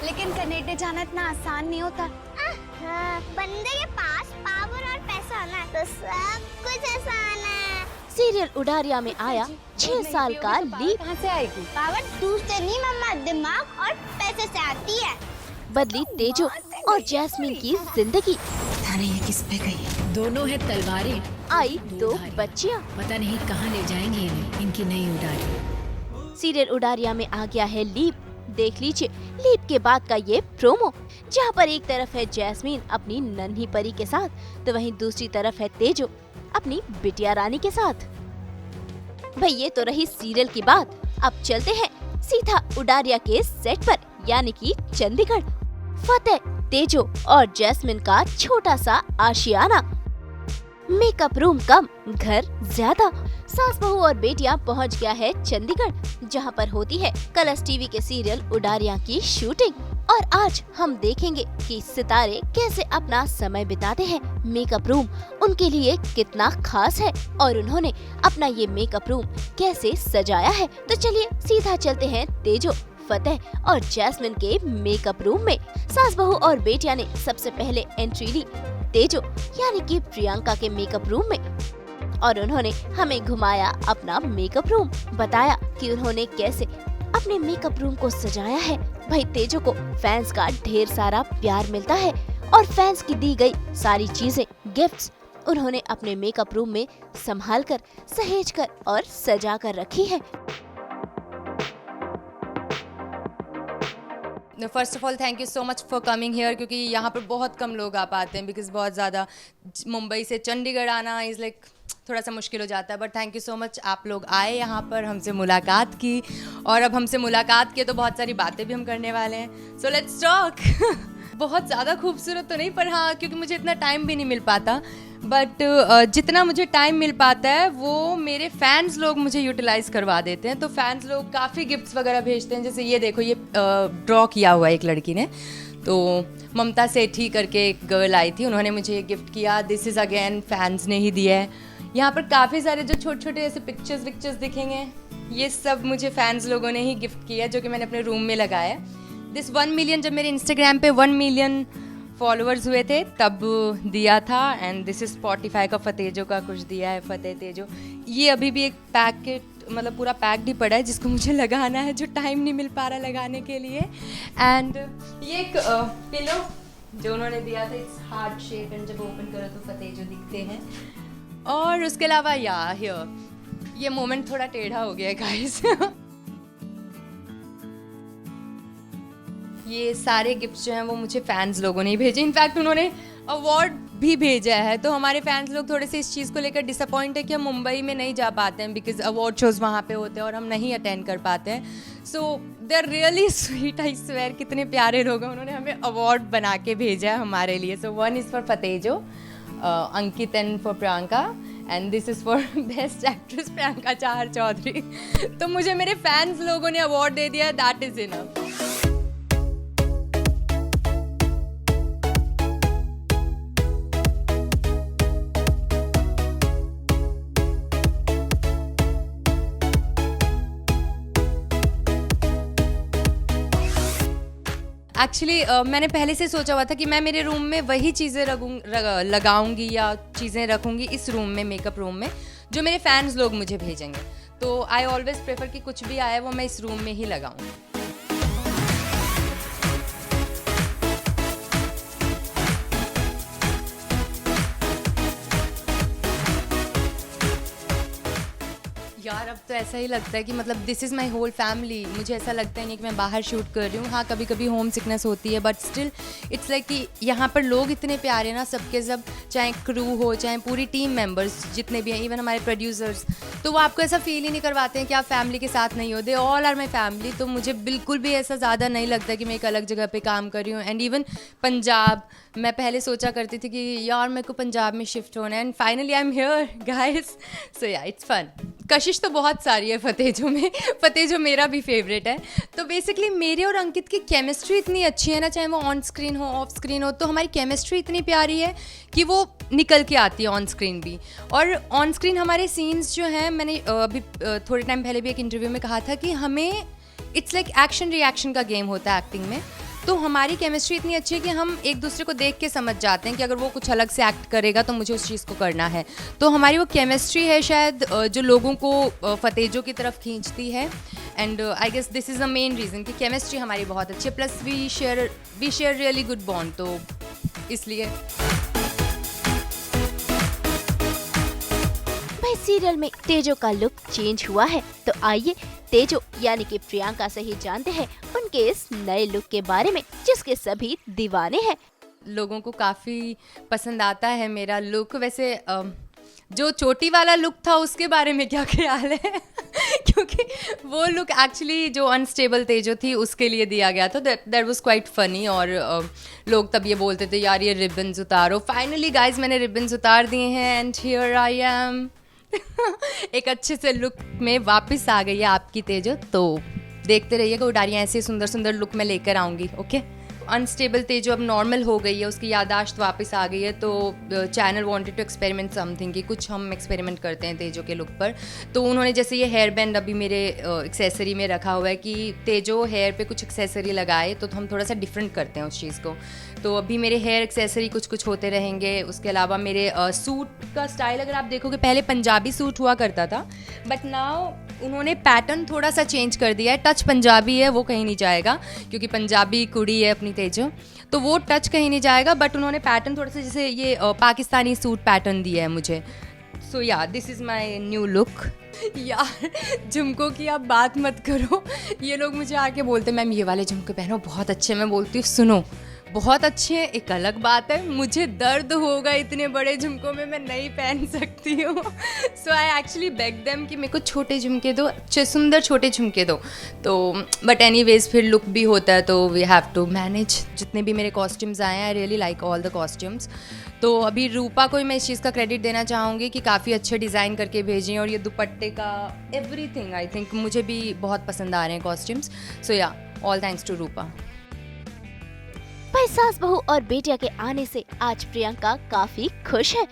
लेकिन कनाडा जाना इतना आसान नहीं होता। बंदे के पास पावर और पैसा होना तो सब कुछ आसान है। सीरियल उडारिया में आया 6 साल का लीप। कहाँ से आएगी? पावर दूर से नहीं मम्मा, दिमाग और पैसे से आती है। बदली तेजो और जैस्मीन की जिंदगी। पता नहीं ये किस पे गई। दोनों है तलवारें। आई 2 बच्चियाँ। पता नहीं कहाँ ले जाएंगे इन्हें, इनकी नई उडारी। सीरियल उडारिया में आ गया है लीप। देख लीजिए लीप के बाद का ये प्रोमो, जहाँ पर एक तरफ है जैस्मीन अपनी नन्ही परी के साथ, तो वहीं दूसरी तरफ है तेजो अपनी बिटिया रानी के साथ। भाई ये तो रही सीरियल की बात। अब चलते हैं सीधा उडारिया के सेट पर, यानी कि चंडीगढ़। फतेह, तेजो और जैस्मिन का छोटा सा आशियाना। मेकअप रूम कम, घर ज्यादा। सास बहू और बेटियां पहुंच गया है चंडीगढ़, जहां पर होती है कलर्स टीवी के सीरियल उडारिया की शूटिंग। और आज हम देखेंगे कि सितारे कैसे अपना समय बिताते हैं। मेकअप रूम उनके लिए कितना खास है और उन्होंने अपना ये मेकअप रूम कैसे सजाया है। तो चलिए सीधा चलते हैं तेजो, फतेह और जैस्मिन के मेकअप रूम में। सास बहू और बेटिया ने सबसे पहले एंट्री ली तेजो यानी कि प्रियंका के मेकअप रूम में, और उन्होंने हमें घुमाया अपना मेकअप रूम, बताया कि उन्होंने कैसे अपने मेकअप रूम को सजाया है। भाई तेजो को फैंस का ढेर सारा प्यार मिलता है और फैंस की दी गई सारी चीजें, गिफ्ट्स उन्होंने अपने मेकअप रूम में संभाल कर, सहेज कर और सजा कर रखी है। First of all thank you so much for coming here, क्योंकि यहाँ पर बहुत कम लोग आ पाते हैं, बिकॉज बहुत ज़्यादा मुंबई से चंडीगढ़ आना इज़ लाइक थोड़ा सा मुश्किल हो जाता है। But thank you so much, आप लोग आए यहाँ पर, हमसे मुलाकात की, और अब हमसे मुलाकात की तो बहुत सारी बातें भी हम करने वाले हैं। So let's talk. बहुत ज़्यादा खूबसूरत तो नहीं, पर हाँ, क्योंकि मुझे इतना टाइम भी नहीं मिल पाता, बट जितना मुझे टाइम मिल पाता है वो मेरे फैंस लोग मुझे यूटिलाइज़ करवा देते हैं। तो फैंस लोग काफ़ी गिफ्ट्स वगैरह भेजते हैं। जैसे ये देखो, ये ड्रॉ किया हुआ है एक लड़की ने, तो ममता सेठी करके एक गर्ल आई थी, उन्होंने मुझे ये गिफ्ट किया। दिस इज़ अगेन फैंस ने ही दिया है। यहाँ पर काफ़ी सारे जो छोटे छोटे ऐसे पिक्चर्स दिखेंगे, ये सब मुझे फैंस लोगों ने ही गिफ्ट किया, जो कि मैंने अपने रूम में लगाया। दिस 1 मिलियन, जब मेरे इंस्टाग्राम पे 1 मिलियन फॉलोअर्स हुए थे तब दिया था। एंड दिस इज स्पॉटिफाई का फतेजो का कुछ दिया है, फतेह तेजो। ये अभी भी एक पैकेट, मतलब पूरा पैक्ड ही पड़ा है, जिसको मुझे लगाना है, जो टाइम नहीं मिल पा रहा लगाने के लिए। एंड ये एक पिलो जो उन्होंने दिया था, इट्स हार्ट शेप, एंड जब ओपन करो तो फतेजो दिखते हैं। और उसके अलावा हियर ये मोमेंट थोड़ा टेढ़ा हो गया है गाइस। ये सारे गिफ्ट्स जो हैं वो मुझे फैंस लोगों ने ही भेजे। इनफैक्ट उन्होंने अवार्ड भी भेजा है, तो हमारे फैंस लोग थोड़े से इस चीज़ को लेकर डिसअपॉइंट है कि हम मुंबई में नहीं जा पाते हैं, बिकॉज अवार्ड शोज़ वहाँ पे होते हैं और हम नहीं अटेंड कर पाते हैं। So they are really sweet, I swear, कितने प्यारे लोग हैं। उन्होंने हमें अवार्ड बना के भेजा है हमारे लिए। सो 1 इज़ फॉर फतेजो, Ankit and for Priyanka, and this is for best actress Priyanka Chahar Choudhary. तो मुझे मेरे फैंस लोगों ने अवार्ड दे दिया, दैट इज़ इनफ। एक्चुअली मैंने पहले से सोचा हुआ था कि मैं मेरे रूम में वही चीज़ें लगाऊंगी या चीज़ें रखूंगी इस रूम में, मेकअप रूम में, जो मेरे फैंस लोग मुझे भेजेंगे। तो आई ऑलवेज प्रेफर कि कुछ भी आए वो मैं इस रूम में ही लगाऊं। यार अब तो ऐसा ही लगता है कि मतलब this is my whole family. मुझे ऐसा लगता ही नहीं कि मैं बाहर शूट कर रही हूँ। हाँ, कभी कभी होम सिकनेस होती है, बट स्टिल इट्स लाइक कि यहाँ पर लोग इतने प्यारे ना, सबके सब, चाहे क्रू हो, चाहे पूरी टीम मेंबर्स जितने भी हैं, इवन हमारे प्रोड्यूसर्स, तो वो आपको ऐसा फील ही नहीं करवाते हैं कि आप फैमिली के साथ नहीं हो। They all are my family. तो मुझे बिल्कुल भी ऐसा ज़्यादा नहीं लगता कि मैं एक अलग जगह पे काम कर रही हूँ। एंड इवन पंजाब, मैं पहले सोचा करती थी कि यार मेरे को पंजाब में शिफ्ट होना है, and finally I am here guys. So ya, it's fun. कशिश तो बहुत सारी है फतेजो में, फतेजो मेरा भी फेवरेट है। तो बेसिकली मेरे और अंकित की केमिस्ट्री इतनी अच्छी है ना, चाहे वो ऑन स्क्रीन हो, ऑफ स्क्रीन हो, तो हमारी केमिस्ट्री इतनी प्यारी है कि वो निकल के आती है ऑन स्क्रीन भी। और ऑन स्क्रीन हमारे सीन्स जो हैं, मैंने अभी थोड़े टाइम पहले भी एक इंटरव्यू में कहा था कि हमें इट्स लाइक एक्शन रिएक्शन का गेम होता है एक्टिंग में। तो हमारी केमिस्ट्री इतनी अच्छी है कि हम एक दूसरे को देख के समझ जाते हैं कि अगर वो कुछ अलग से एक्ट करेगा तो मुझे उस चीज़ को करना है। तो हमारी वो केमिस्ट्री है शायद जो लोगों को फतेजो की तरफ खींचती है। And I guess this is the main reason कि केमिस्ट्री हमारी बहुत अच्छी है, plus we share really good bond, तो इसलिए। भाई सीरियल में तेजो का लुक चेंज हुआ है, तो आइए तेजो यानी कि प्रियंका से ही जानते हैं उनके इस नए लुक के बारे में जिसके सभी दीवाने हैं। लोगों को काफ़ी पसंद आता है मेरा लुक। वैसे जो चोटी वाला लुक था उसके बारे में क्या ख्याल है? क्योंकि वो लुक एक्चुअली जो अनस्टेबल तेजो थी उसके लिए दिया गया था, दैट वाज क्वाइट फनी। और लोग तब ये बोलते थे यार ये रिबन्स उतारो। फाइनली गाइज मैंने रिबन्स उतार दिए हैं एंड हियर आई एम। एक अच्छे से लुक में वापस आ गई है आपकी तेजो, तो देखते रहिएगा उडारियाँ ऐसे सुंदर सुंदर लुक में लेकर आऊँगी। ओके, अनस्टेबल तेजो अब नॉर्मल हो गई है, उसकी यादाश्त वापस आ गई है, तो channel wanted to experiment something कि कुछ हम एक्सपेरिमेंट करते हैं तेजो के लुक पर। तो उन्होंने जैसे ये हेयर बैंड अभी मेरे एक्सेसरी में रखा हुआ है कि तेजो हेयर पे कुछ एक्सेसरी लगाए तो हम थोड़ा सा डिफरेंट करते हैं उस चीज़ को। तो अभी मेरे हेयर एक्सेसरी कुछ कुछ होते रहेंगे। उसके अलावा मेरे सूट का स्टाइल अगर आप देखोगे पहले पंजाबी सूट हुआ करता था, बट नाउ उन्होंने पैटर्न थोड़ा सा चेंज कर दिया है। टच पंजाबी है, वो कहीं नहीं जाएगा क्योंकि पंजाबी कुड़ी है अपनी तेजो, तो वो टच कहीं नहीं जाएगा। बट उन्होंने पैटर्न थोड़ा सा जैसे ये पाकिस्तानी सूट पैटर्न दिया है मुझे। सो या this is my new look. यार झुमकों की आप बात मत करो, ये लोग मुझे आके बोलते मैम ये वाले झुमके पहनो बहुत अच्छे। मैं बोलती हूँ सुनो बहुत अच्छे हैं एक अलग बात है, मुझे दर्द होगा इतने बड़े झुमकों में, मैं नहीं पहन सकती हूँ। सो आई एक्चुअली बेग देम कि मेरे को छोटे झुमके दो, अच्छे सुंदर छोटे झुमके दो। तो बट एनीवेज फिर लुक भी होता है तो वी हैव टू मैनेज। जितने भी मेरे कॉस्ट्यूम्स आए हैं I really like all the costumes. तो अभी रूपा को मैं इस चीज़ का क्रेडिट देना चाहूँगी कि काफ़ी अच्छे डिज़ाइन करके भेजी, और ये दुपट्टे का एवरीथिंग आई थिंक मुझे भी बहुत पसंद आ रहे हैं कॉस्ट्यूम्स। सो या ऑल थैंक्स टू रूपा। भाई सास बहू और बेटिया के आने से आज प्रियंका काफी खुश है।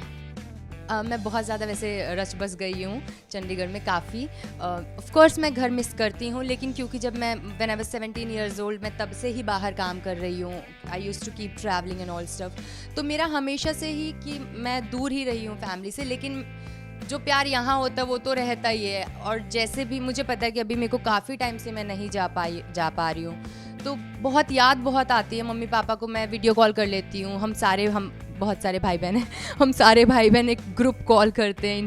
मैं बहुत ज़्यादा वैसे रच बस गई हूँ चंडीगढ़ में काफ़ी। ऑफ कोर्स मैं घर मिस करती हूँ, लेकिन क्योंकि जब मैं when I was 17 years old मैं तब से ही बाहर काम कर रही हूँ। I used to keep travelling and all stuff. तो मेरा हमेशा से ही कि मैं दूर ही रही हूँ फैमिली से, लेकिन जो प्यार यहाँ होता है वो तो रहता ही है। और जैसे भी मुझे पता है कि अभी मेरे को काफ़ी टाइम से मैं नहीं जा पा रही हूँ, तो बहुत याद बहुत आती है। मम्मी पापा को मैं वीडियो कॉल कर लेती हूँ। हम बहुत सारे भाई बहन हैं, हम सारे भाई बहन एक ग्रुप कॉल करते हैं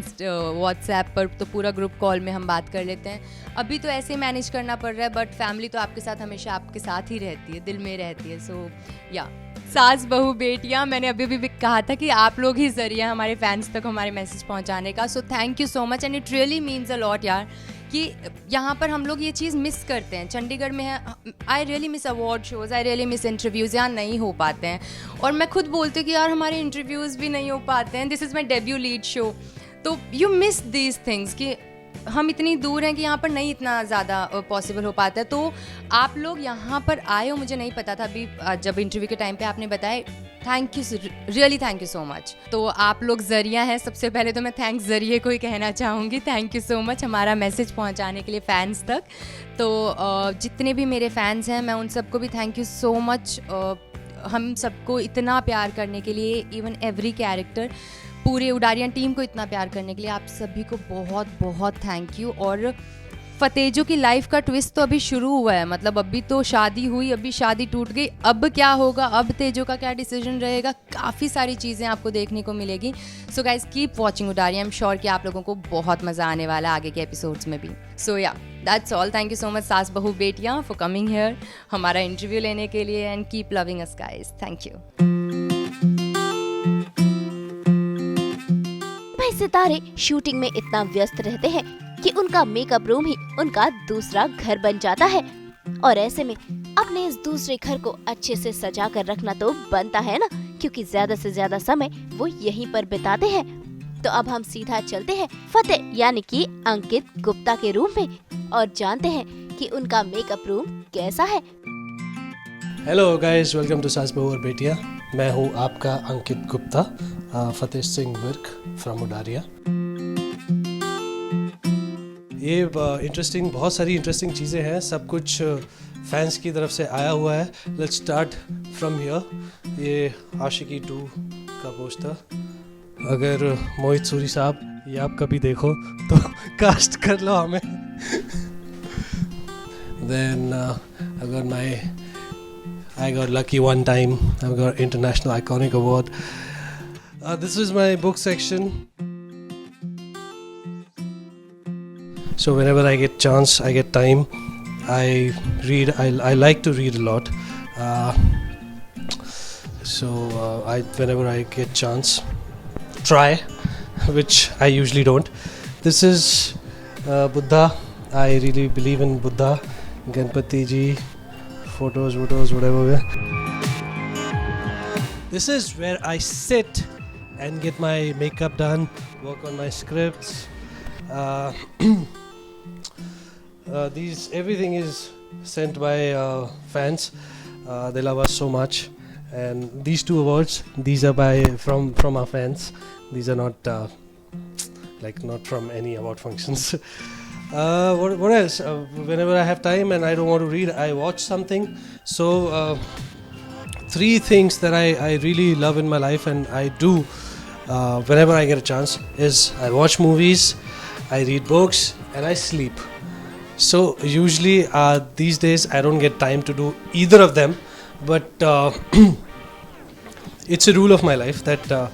व्हाट्सएप पर, तो पूरा ग्रुप कॉल में हम बात कर लेते हैं। अभी तो ऐसे मैनेज करना पड़ रहा है, बट फैमिली तो आपके साथ हमेशा आपके साथ ही रहती है, दिल में रहती है। सो या सास बहू बेटियाँ, मैंने अभी भी कहा था कि आप लोग ही जरिए हमारे फैंस तक हमारे मैसेज पहुँचाने का। So thank you so much and it really means a lot यार कि यहाँ पर हम लोग ये चीज़ मिस करते हैं। चंडीगढ़ में है, I really miss award shows, I really miss interviews, यहाँ नहीं हो पाते हैं। और मैं खुद बोलती हूँ कि यार हमारे इंटरव्यूज़ भी नहीं हो पाते हैं। This is my debut lead show, तो यू मिस दीज थिंग्स कि हम इतनी दूर हैं कि यहाँ पर नहीं इतना ज़्यादा पॉसिबल हो पाता है। तो आप लोग यहाँ पर आए हो, मुझे नहीं पता था अभी जब इंटरव्यू के टाइम पे आपने बताया। Thank you, really thank you so much. तो आप लोग ज़रिया हैं, सबसे पहले तो मैं थैंक्स ज़रिए को ही कहना चाहूँगी। थैंक यू सो मच हमारा मैसेज पहुँचाने के लिए फ़ैन्स तक। तो जितने भी मेरे फ़ैन्स हैं मैं उन सबको भी थैंक यू सो मच, हम सबको इतना प्यार करने के लिए, इवन एवरी कैरेक्टर, पूरे उडारियाँ टीम को इतना प्यार करने के लिए आप सभी को बहुत बहुत थैंक यू। और फतेजो की लाइफ का ट्विस्ट तो अभी शुरू हुआ है, मतलब अभी तो शादी हुई, अभी शादी टूट गई, अब क्या होगा, अब तेजो का क्या डिसीजन रहेगा, काफ़ी सारी चीज़ें आपको देखने को मिलेगी। So guys keep watching Udaariyaan, I am sure कि आप लोगों को बहुत मज़ा आने वाला है आगे के एपिसोड्स में भी। सो या that's all, thank you so much सास बहू बेटियाँ फॉर कमिंग हियर हमारा इंटरव्यू लेने के लिए, and keep loving us guys. Thank you. सितारे शूटिंग में इतना व्यस्त रहते हैं कि उनका मेकअप रूम ही उनका दूसरा घर बन जाता है, और ऐसे में अपने इस दूसरे घर को अच्छे से सजा कर रखना तो बनता है ना, क्योंकि ज्यादा से ज्यादा समय वो यहीं पर बिताते हैं। तो अब हम सीधा चलते हैं फतेह यानी कि अंकित गुप्ता के रूम में और जानते हैं कि उनका मेकअप रूम कैसा है। Hello guys, welcome to Saas बहू और बेटियाँ। मैं हूँ आपका अंकित गुप्ता, फतेह सिंह विर्क फ्रॉम उडारिया। ये बहुत सारी इंटरेस्टिंग चीज़ें हैं, सब कुछ फैंस की तरफ से आया हुआ है. Let's start from here. ये आशिकी 2 का पोस्टर. अगर मोहित सूरी साहब ये आप कभी देखो तो कास्ट कर लो हमें. Then I got lucky one time. I got International Iconic Award. This is my book section. So whenever I get chance, I get time, I read. I like to read a lot. Whenever I get chance, try, which I usually don't. This is Buddha. I really believe in Buddha. Ganpati ji, photos, whatever. This is where I sit and get my makeup done, work on my scripts. Everything is sent by fans. They love us so much, and these 2 awards, these are from our fans. These are not not from any award functions. What else? Whenever I have time and I don't want to read, I watch something. So 3 things that I really love in my life and I do whenever I get a chance is I watch movies, I read books, and I sleep. So usually these days I don't get time to do either of them, but it's a rule of my life that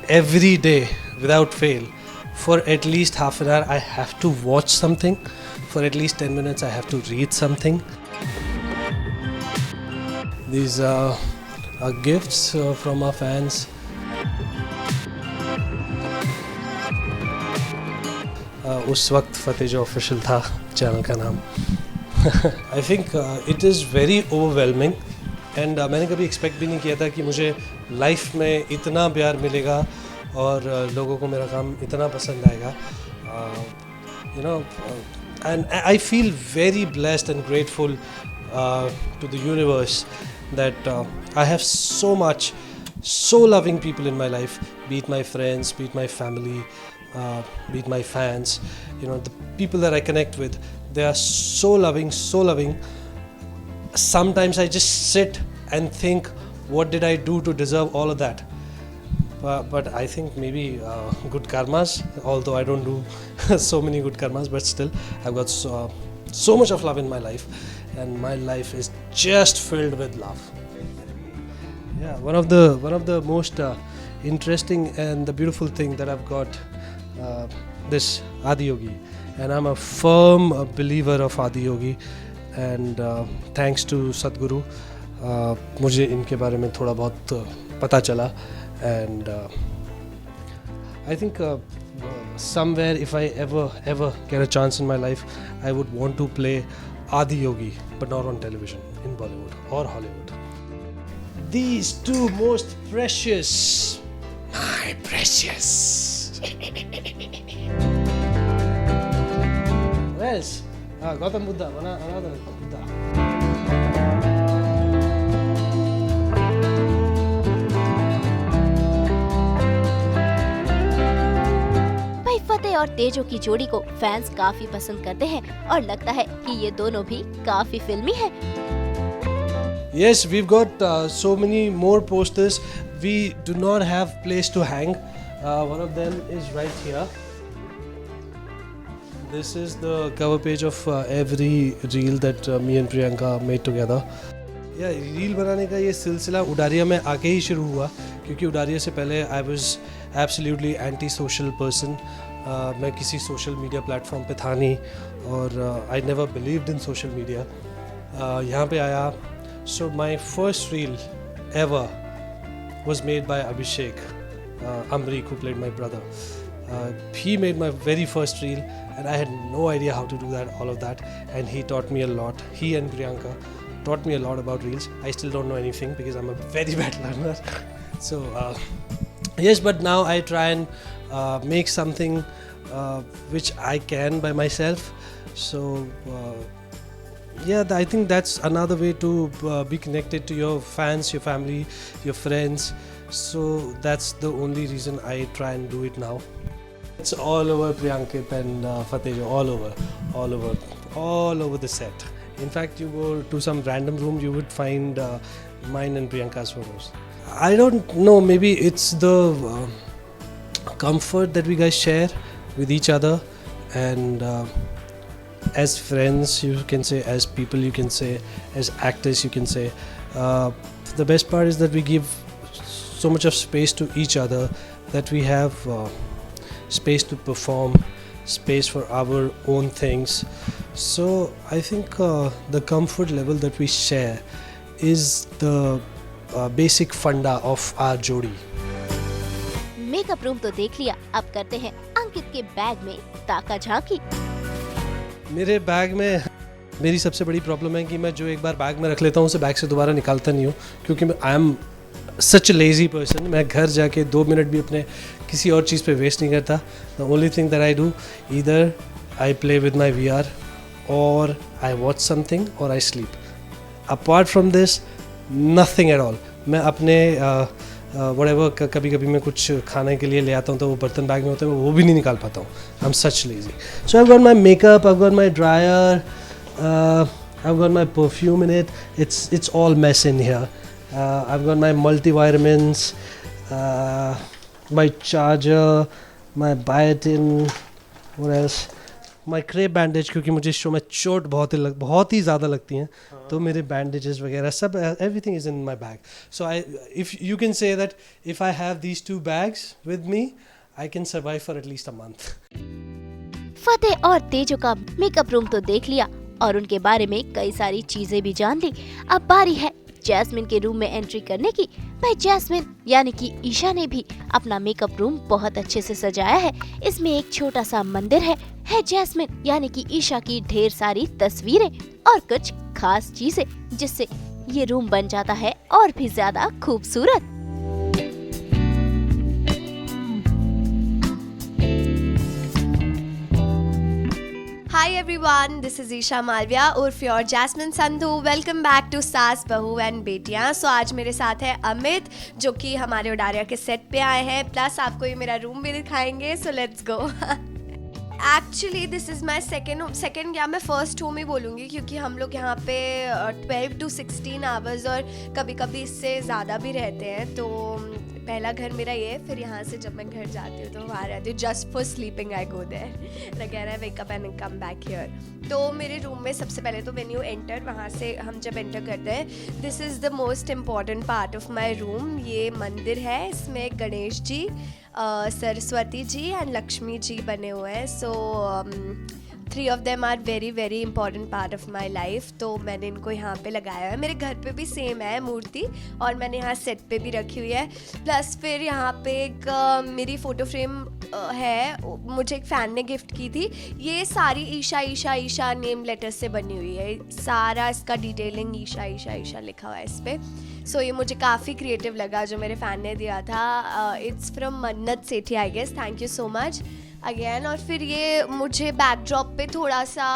every day without fail, for at least half an hour I have to watch something. For at least 10 minutes I have to read something. These are gifts from our fans. उस वक्त फतेह जो official था channel का नाम. I think it is very overwhelming and मैंने कभी expect भी नहीं किया था कि मुझे लाइफ में इतना प्यार मिलेगा और लोगों को मेरा काम इतना पसंद आएगा. And I feel very blessed and grateful to the universe that I have so loving people in my life, be it my friends, be it my family, be it my fans, the people that I connect with. They are so loving. Sometimes I just sit and think, what did I do to deserve all of that? But I think maybe good karmas, although I don't do so many good karmas, but still I've got so much of love in my life, and my life is just filled with love. Yeah, one of the most interesting and the beautiful thing that I've got this Adiyogi, and I'm a firm believer of Adiyogi, and thanks to Sadhguru मुझे इनके बारे में थोड़ा बहुत पता चला. And I think somewhere if I ever get a chance in my life, I would want to play Adiyogi, but not on television, in Bollywood or Hollywood. These 2 most precious, my precious. What else? Gautam Buddha, another Buddha. फतेह और तेजो की जोड़ी को fans काफी पसंद करते हैं और लगता है कि ये दोनों भी काफी फिल्मी हैं. Yes, we've got so many more posters. We do not have place to hang. One of them is right here. This is the cover page of every reel that me and Priyanka made together. Yeah, reel बनाने का ये सिलसिला उडारिया में आके ही शुरू हुआ, क्योंकि उडारिया से पहले I was absolutely anti-social person. मैं किसी सोशल मीडिया प्लेटफॉर्म पे था नहीं और I never believed in social media. यहाँ पे आया. So my first reel ever was made by Abhishek Amrik, who played my brother. He made my very first reel and I had no idea how to do that, all of that, and he taught me a lot. He and Priyanka taught me a lot about reels. I still don't know anything because I'm a very bad learner. So yes, but now I try and make something which I can by myself. So yeah, I think that's another way to be connected to your fans, your family, your friends. So that's the only reason I try and do it now. It's all over Priyankit and Fateh, all over the set. In fact, you go to some random room, you would find mine and Priyanka's photos. I don't know, maybe it's the comfort that we guys share with each other, and as friends you can say, as people you can say, as actors you can say. The best part is that we give so much of space to each other, that we have space to perform, space for our own things. So I think the comfort level that we share is the basic funda of our jodi. Makeup room तो देख लिया, अब करते हैं अंकित के bag में ताका झांकी। मेरे बैग में मेरी सबसे बड़ी प्रॉब्लम है कि मैं जो एक बार बैग में रख लेता हूँ उसे बैग से दोबारा निकालता नहीं हूँ, क्योंकि I am such lazy person. मैं घर जाके 2 मिनट भी अपने किसी और चीज़ पे वेस्ट नहीं करता। The only thing that I do, either I play with my VR और आई वॉच समथिंग और I sleep. Apart from this nothing at all. मैं अपने व्हाटएवर कभी कभी मैं कुछ खाने के लिए ले आता हूँ तो वो बर्तन बैग में होते हैं, वो भी नहीं निकाल पाता हूँ। I am such lazy. So I got my makeup, I got my dryer, I've got my perfume in it. It's all mess in here. I've got my multivitamins, my charger, my biotin. What else? My crepe bandage, क्योंकि मुझे show में चोट बहुत ही ज़्यादा लगती हैं, तो मेरे bandages वगैरह सब, everything is in my bag. So if you can say that if I have these 2 bags with me, I can survive for at least a month. फतेह और तेजो का मेकअप रूम तो देख लिया और उनके बारे में कई सारी चीजें भी जान ली। अब बारी है जैस्मिन के रूम में एंट्री करने की। भाई जैस्मिन यानी कि ईशा ने भी अपना मेकअप रूम बहुत अच्छे से सजाया है। इसमें एक छोटा सा मंदिर है जैस्मिन यानी कि ईशा की ढेर सारी तस्वीरें और कुछ खास चीजें, जिससे ये रूम बन जाता है और भी ज्यादा खूबसूरत। Hi everyone, this is Isha Malviya उर्फ your Jasmin Sandhu. Welcome back to Saas Bahu and बेटियां। सो आज मेरे साथ है अमित, जो कि हमारे उडारिया के सेट पे आए हैं, प्लस आपको ये मेरा रूम भी दिखाएंगे। So let's go. Actually this is my second या मैं फ़र्स्ट होम ही बोलूँगी, क्योंकि हम लोग यहाँ पे 12 to 16 आवर्स और कभी कभी इससे ज़्यादा भी रहते हैं। तो पहला घर मेरा ये है, फिर यहाँ से जब मैं घर जाती हूँ तो वहाँ रहती हूँ just for sleeping. I go there again, I wake up and come back here. तो मेरे रूम में सबसे पहले तो व्हेन यू एंटर, वहाँ से हम जब एंटर करते हैं, this is the most important part of my room. ये मंदिर है, इसमें गणेश जी, सरस्वती जी एंड लक्ष्मी जी बने हुए हैं। सो 3 of them are very very important part of my life। तो मैंने इनको यहाँ पे लगाया है। मेरे घर पे भी सेम है मूर्ति, और मैंने यहाँ सेट पे भी रखी हुई है। प्लस फिर यहाँ पे एक मेरी फ़ोटो फ्रेम है, मुझे एक फ़ैन ने गिफ्ट की थी। ये सारी ईशा ईशा ईशा नेम लेटर से बनी हुई है, सारा इसका डिटेलिंग ईशा ईशा ईशा लिखा हुआ है इस पर। सो ये मुझे काफ़ी क्रिएटिव लगा जो मेरे फ़ैन ने दिया था। It's from Mannat Sethi I guess, thank you so much again. और फिर ये मुझे बैकड्रॉप पे थोड़ा सा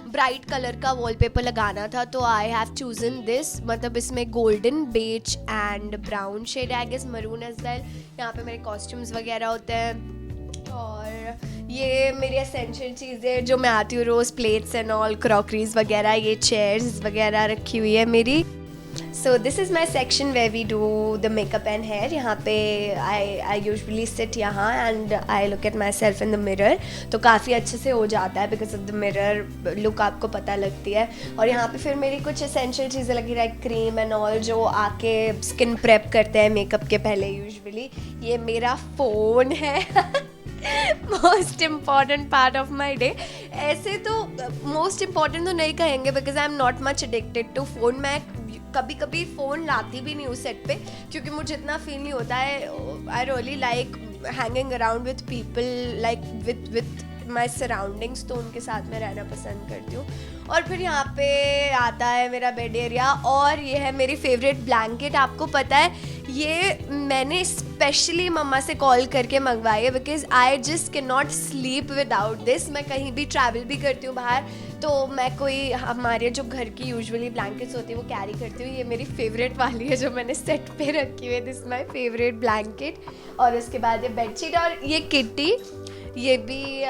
ब्राइट कलर का वॉलपेपर लगाना था, तो आई हैव चूजन दिस। मतलब इसमें golden, beige and brown shade, I guess maroon as well. यहाँ पे मेरे कॉस्ट्यूम्स वगैरह होते हैं, और ये मेरी एसेंशियल चीज़ें जो मैं आती हूँ रोज़, प्लेट्स एंड ऑल, क्रॉकरीज वगैरह, ये चेयर्स वगैरह रखी हुई है मेरी। So this is my section where we do the makeup and hair। यहाँ पे I usually sit यहाँ and I look at myself in the mirror। तो काफ़ी अच्छे से हो जाता है because of the mirror look, आपको पता लगती है। और यहाँ पे फिर मेरी कुछ essential चीज़ें लगी रही, क्रीम एंड ऑल, जो आके स्किन प्रेप करते हैं मेकअप के पहले यूजुअली। ये मेरा फ़ोन है most important part of my day. ऐसे तो मोस्ट इम्पॉर्टेंट तो नहीं कहेंगे because I am not much addicted to phone. मैं कभी कभी फ़ोन लाती भी नहीं हूँ सेट पे, क्योंकि मुझे इतना फील नहीं होता है। I really like hanging around with people, like with my surroundings, तो उनके साथ में रहना पसंद करती हूँ। और फिर यहाँ पे आता है मेरा बेड एरिया, और ये है मेरी फेवरेट ब्लैंकेट। आपको पता है ये मैंने स्पेशली मम्मा से कॉल करके मंगवाई है because I just can not sleep without this. मैं कहीं भी ट्रैवल भी करती हूँ बाहर, तो मैं कोई हमारे जो घर की यूजुअली ब्लैंकेट्स होती है वो कैरी करती हूँ। ये मेरी फेवरेट वाली है जो मैंने सेट पे रखी हुई है, दिस माई फेवरेट ब्लैंकेट। और उसके बाद ये बेडशीट और ये किट्टी, ये भी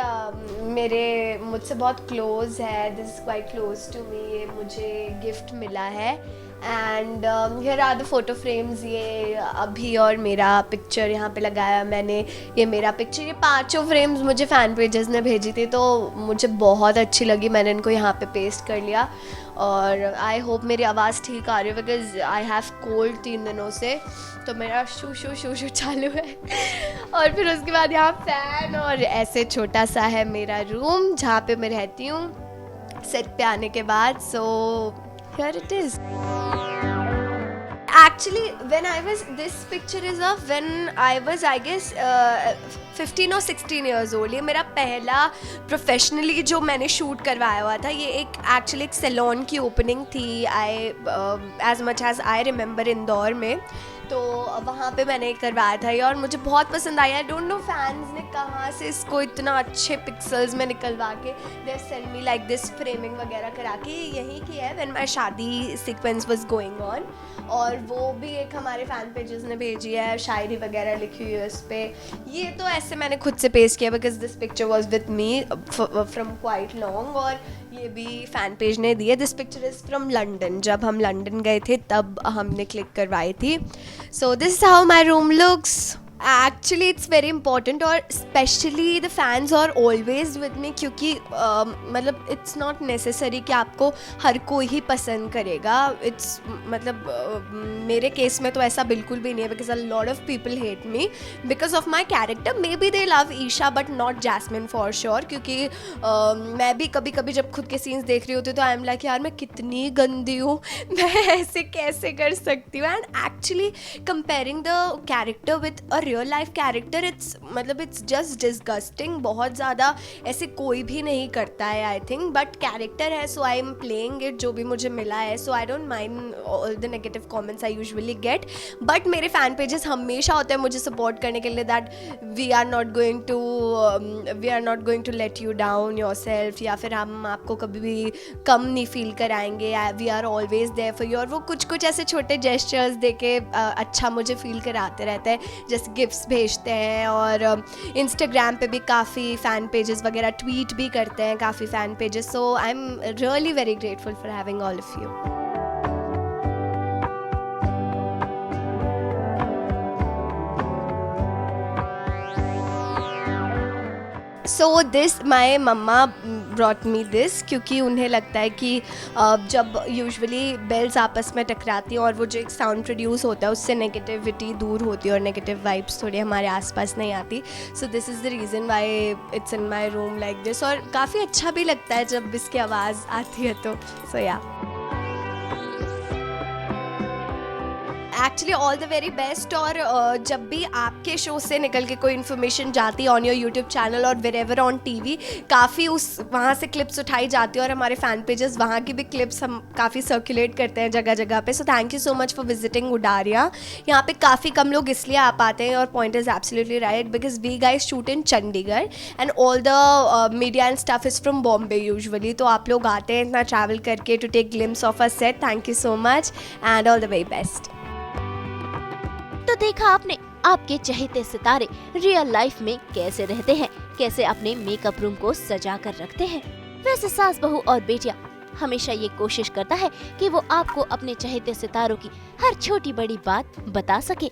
मेरे मुझसे बहुत क्लोज है, this is quite close to me, ये मुझे गिफ्ट मिला है। And here are the photo frames, ये अभी और मेरा पिक्चर यहाँ पे लगाया मैंने, ये मेरा पिक्चर, ये 5 फ्रेम्स मुझे फ़ैन पेजेस ने भेजी थी तो मुझे बहुत अच्छी लगी, मैंने इनको यहाँ पे पेस्ट कर लिया। और आई होप मेरी आवाज़ ठीक आ रही है बिकॉज आई हैव कोल्ड 3 दिनों से, तो मेरा शू शू शू शू चालू है। और फिर उसके बाद यहाँ फैन, और ऐसे छोटा सा है मेरा रूम जहाँ पे मैं रहती हूँ सेट पे आने के बाद। So here it is. Actually, when I was, this picture is of when I was, I guess, 15 or 16 years old. ये मेरा पहला प्रोफेशनली जो मैंने शूट करवाया हुआ था, ये एक एक्चुअली एक सैलून की ओपनिंग थी, as much as I remember Indore में, तो वहाँ पे मैंने करवाया था ये और मुझे बहुत पसंद आया। आई डोंट नो फैंस ने कहाँ से इसको इतना अच्छे पिक्सल्स में निकलवा के they send me like this framing वगैरह करा के, यहीं की है व्हेन माय शादी सीक्वेंस वाज गोइंग ऑन। और वो भी एक हमारे फ़ैन पेजेस ने भेजी है, शायरी वगैरह लिखी हुई है उस पर। ये तो ऐसे मैंने खुद से पेस्ट किया because this picture was with me from quite long, और ये भी फ़ैन पेज ने दी है। This picture is from London, जब हम लंदन गए थे तब हमने क्लिक करवाई थी। So this is how my room looks. Actually it's very important, और specially the fans are always with me, क्योंकि मतलब इट्स नॉट नेसेसरी कि आपको हर कोई ही पसंद करेगा। इट्स मतलब मेरे केस में तो ऐसा बिल्कुल भी नहीं है because a lot of people hate me because of my character. Maybe they love Isha but not Jasmin for sure, क्योंकि मैं भी कभी कभी जब खुद के सीन्स देख रही होती हूँ तो आई एम लाइक यार मैं कितनी गंदी हूँ, मैं ऐसे कैसे कर सकती हूँ। And actually comparing the character with a real life character, it's मतलब इट्स जस्ट डिस्गस्टिंग। बहुत ज़्यादा ऐसे कोई भी नहीं करता है आई थिंक, बट कैरेक्टर है so I am playing it, जो भी मुझे मिला है। So I don't mind all the negative comments I usually get, but मेरे फ़ैन पेजेस हमेशा होते हैं मुझे सपोर्ट करने के लिए, that we are not going to let you down yourself, या फिर हम आपको कभी भी कम नहीं फील कराएंगे, we are always there for you. और वो कुछ कुछ ऐसे छोटे जेस्चर्स दे के अच्छा मुझे फील कराते रहते हैं, जैसे गिफ्ट्स भेजते हैं। और इंस्टाग्राम पे भी काफ़ी फ़ैन पेजेस वगैरह ट्वीट भी करते हैं काफ़ी fan pages. So I am really very grateful for having all of you. So this my mumma brought me this, क्योंकि उन्हें लगता है कि जब यूजुअली बेल्स आपस में टकराती हैं और वो जो एक साउंड प्रोड्यूस होता है उससे नेगेटिविटी दूर होती है और नेगेटिव वाइब्स थोड़ी हमारे आसपास नहीं आती। सो this is the reason why it's in my room like this, और काफ़ी अच्छा भी लगता है जब इसकी आवाज़ आती है तो। सो या actually all the very best. और जब भी आपके शो से निकल के कोई इन्फॉर्मेशन जाती है ऑन योर यूट्यूब चैनल और वेरेवर ऑन टीवी, काफ़ी वहाँ से क्लिप्स उठाई जाती है और हमारे फ़ैन पेजेस वहाँ की भी क्लिप्स हम काफ़ी सर्कुलेट करते हैं जगह जगह पे। So thank you so much for visiting Udaariyan. यहाँ पे काफ़ी कम लोग इसलिए आ पाते हैं, और point is absolutely right because we guys shoot in Chandigarh and all the media and stuff is from Bombay usually. तो आप लोग आते हैं इतना ट्रैवल करके to take glimpse of a set. Thank you so much and all the very best. तो देखा आपने, आपके चहेते सितारे रियल लाइफ में कैसे रहते हैं, कैसे अपने मेकअप रूम को सजा कर रखते हैं। वैसे सास बहू और बेटियां हमेशा ये कोशिश करता है कि वो आपको अपने चहेते सितारों की हर छोटी बड़ी बात बता सके,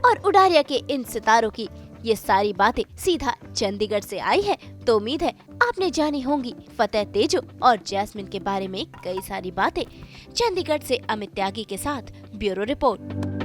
और उडारिया के इन सितारों की ये सारी बातें सीधा चंडीगढ़ से आई है। तो उम्मीद है आपने जानी होंगी फतेह तेजो और जैस्मिन के बारे में कई सारी बातें। चंडीगढ़ से अमित त्यागी के साथ ब्यूरो रिपोर्ट।